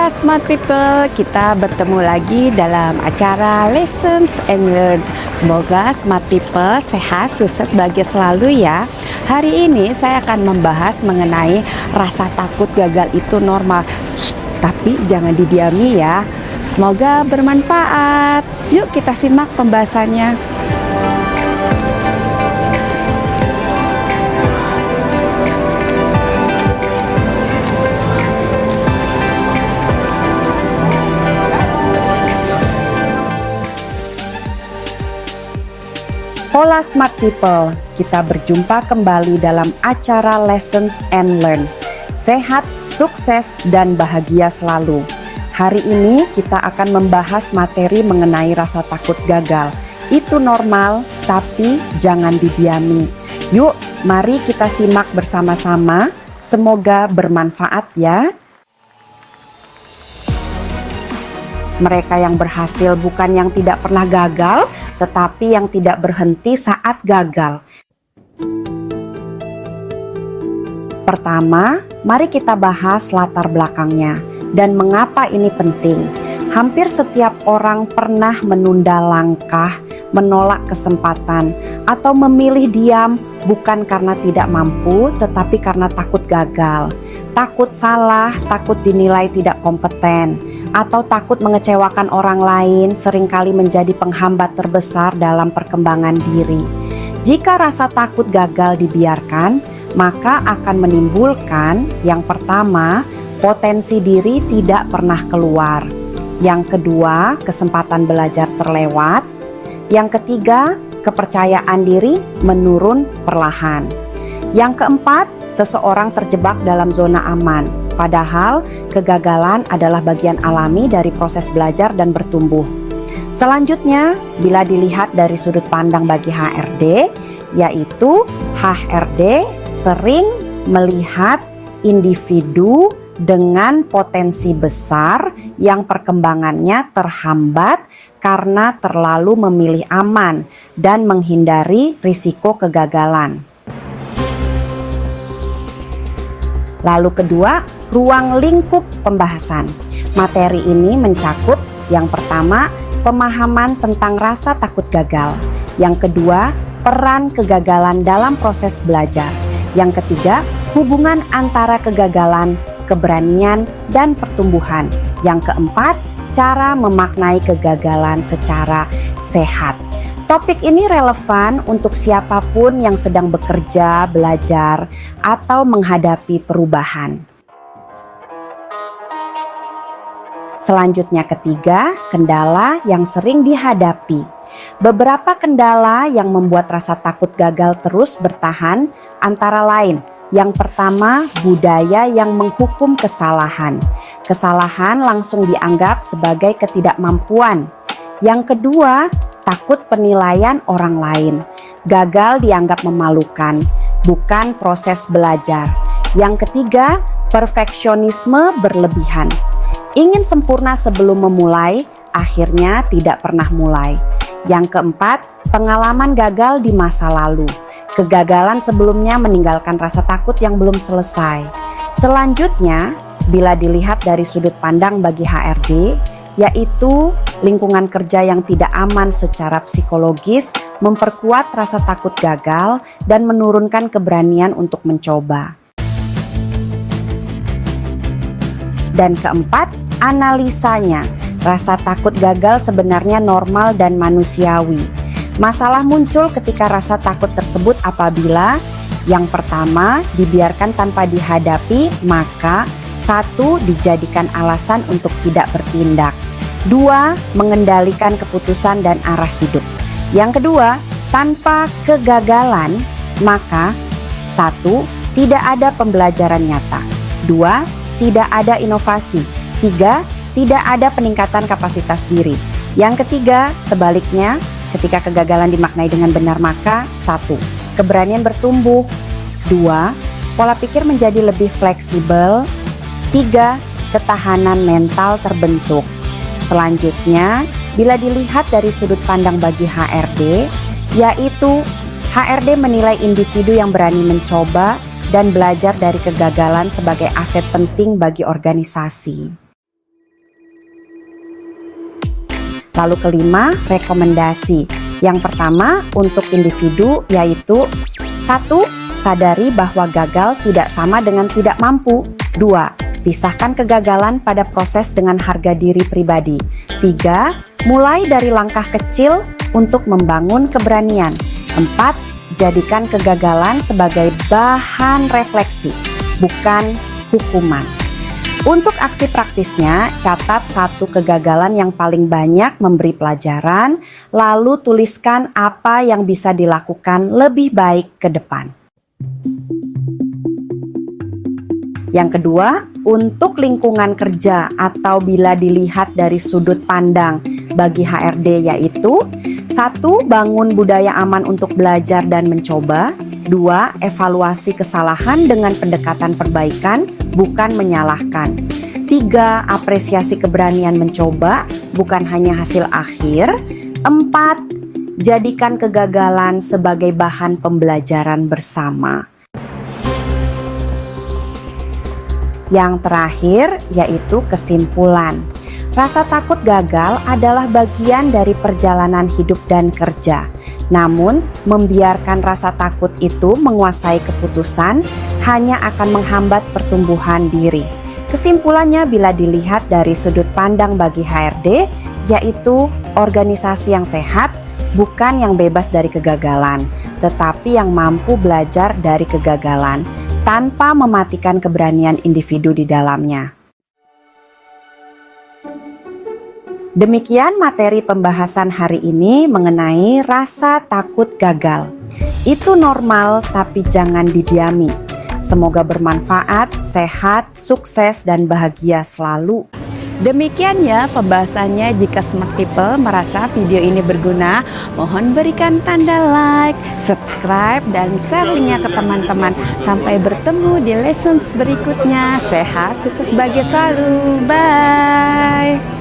Hola Smart People, kita bertemu lagi dalam acara Lessons and Learn. Semoga Smart People sehat, sukses, bahagia selalu ya. Hari ini saya akan membahas mengenai rasa takut gagal itu normal. Tapi jangan didiami ya. Semoga bermanfaat. Yuk kita simak pembahasannya. Hola Smart People, kita berjumpa kembali dalam acara Lessons and Learn. Sehat, sukses, dan bahagia selalu. Hari ini kita akan membahas materi mengenai rasa takut gagal. Itu normal, tapi jangan didiami. Yuk, mari kita simak bersama-sama. Semoga bermanfaat ya. Mereka yang berhasil bukan yang tidak pernah gagal, tetapi yang tidak berhenti saat gagal. Pertama, mari kita bahas latar belakangnya dan mengapa ini penting. Hampir setiap orang pernah menunda langkah, menolak kesempatan, atau memilih diam bukan karena tidak mampu, tetapi karena takut gagal. Takut salah, takut dinilai tidak kompeten, atau takut mengecewakan orang lain seringkali menjadi penghambat terbesar dalam perkembangan diri. Jika rasa takut gagal dibiarkan, maka akan menimbulkan yang pertama, potensi diri tidak pernah keluar. Yang kedua, kesempatan belajar terlewat. Yang ketiga, kepercayaan diri menurun perlahan. Yang keempat, seseorang terjebak dalam zona aman. Padahal kegagalan adalah bagian alami dari proses belajar dan bertumbuh. Selanjutnya, bila dilihat dari sudut pandang bagi HRD, yaitu HRD sering melihat individu dengan potensi besar yang perkembangannya terhambat karena terlalu memilih aman dan menghindari risiko kegagalan. Lalu kedua, ruang lingkup pembahasan. Materi ini mencakup yang pertama, pemahaman tentang rasa takut gagal. Yang kedua, peran kegagalan dalam proses belajar. Yang ketiga, hubungan antara kegagalan, keberanian, dan pertumbuhan. Yang keempat, cara memaknai kegagalan secara sehat. Topik ini relevan untuk siapapun yang sedang bekerja, belajar, atau menghadapi perubahan. Selanjutnya ketiga, kendala yang sering dihadapi. Beberapa kendala yang membuat rasa takut gagal terus bertahan antara lain. Yang pertama, budaya yang menghukum kesalahan. Kesalahan langsung dianggap sebagai ketidakmampuan. Yang kedua, takut penilaian orang lain. Gagal dianggap memalukan, bukan proses belajar. Yang ketiga, perfeksionisme berlebihan. Ingin sempurna sebelum memulai, akhirnya tidak pernah mulai. Yang keempat, pengalaman gagal di masa lalu. Kegagalan sebelumnya meninggalkan rasa takut yang belum selesai. Selanjutnya, bila dilihat dari sudut pandang bagi HRD, yaitu lingkungan kerja yang tidak aman secara psikologis, memperkuat rasa takut gagal dan menurunkan keberanian untuk mencoba. Dan keempat, analisanya. Rasa takut gagal sebenarnya normal dan manusiawi. Masalah muncul ketika rasa takut tersebut apabila yang pertama dibiarkan tanpa dihadapi, maka 1. Dijadikan alasan untuk tidak bertindak. 2. Mengendalikan keputusan dan arah hidup. Yang kedua, tanpa kegagalan, maka 1. Tidak ada pembelajaran nyata. 2. Tidak ada inovasi. 3. Tidak ada peningkatan kapasitas diri. Yang ketiga, sebaliknya, ketika kegagalan dimaknai dengan benar maka 1. Keberanian bertumbuh. 2. Pola pikir menjadi lebih fleksibel. 3. Ketahanan mental terbentuk. Selanjutnya, bila dilihat dari sudut pandang bagi HRD, yaitu HRD menilai individu yang berani mencoba dan belajar dari kegagalan sebagai aset penting bagi organisasi. Lalu kelima, rekomendasi. Yang pertama untuk individu yaitu 1. Sadari bahwa gagal tidak sama dengan tidak mampu. 2. Pisahkan kegagalan pada proses dengan harga diri pribadi. 3. Mulai dari langkah kecil untuk membangun keberanian. 4. Jadikan kegagalan sebagai bahan refleksi, bukan hukuman. Untuk aksi praktisnya, catat satu kegagalan yang paling banyak memberi pelajaran, lalu tuliskan apa yang bisa dilakukan lebih baik ke depan. Yang kedua, untuk lingkungan kerja atau bila dilihat dari sudut pandang bagi HRD yaitu 1. Bangun budaya aman untuk belajar dan mencoba. 2. Evaluasi kesalahan dengan pendekatan perbaikan, bukan menyalahkan. 3. Apresiasi keberanian mencoba, bukan hanya hasil akhir. 4. Jadikan kegagalan sebagai bahan pembelajaran bersama. Yang terakhir yaitu kesimpulan. Rasa takut gagal adalah bagian dari perjalanan hidup dan kerja. Namun, membiarkan rasa takut itu menguasai keputusan hanya akan menghambat pertumbuhan diri. Kesimpulannya bila dilihat dari sudut pandang bagi HRD, yaitu organisasi yang sehat bukan yang bebas dari kegagalan, tetapi yang mampu belajar dari kegagalan tanpa mematikan keberanian individu di dalamnya. Demikian materi pembahasan hari ini mengenai rasa takut gagal. Itu normal tapi jangan didiami. Semoga bermanfaat, sehat, sukses, dan bahagia selalu. Demikian ya pembahasannya. Jika smart people merasa video ini berguna, mohon berikan tanda like, subscribe, dan share linknya ke teman-teman. Sampai bertemu di lessons berikutnya. Sehat, sukses, bahagia selalu. Bye.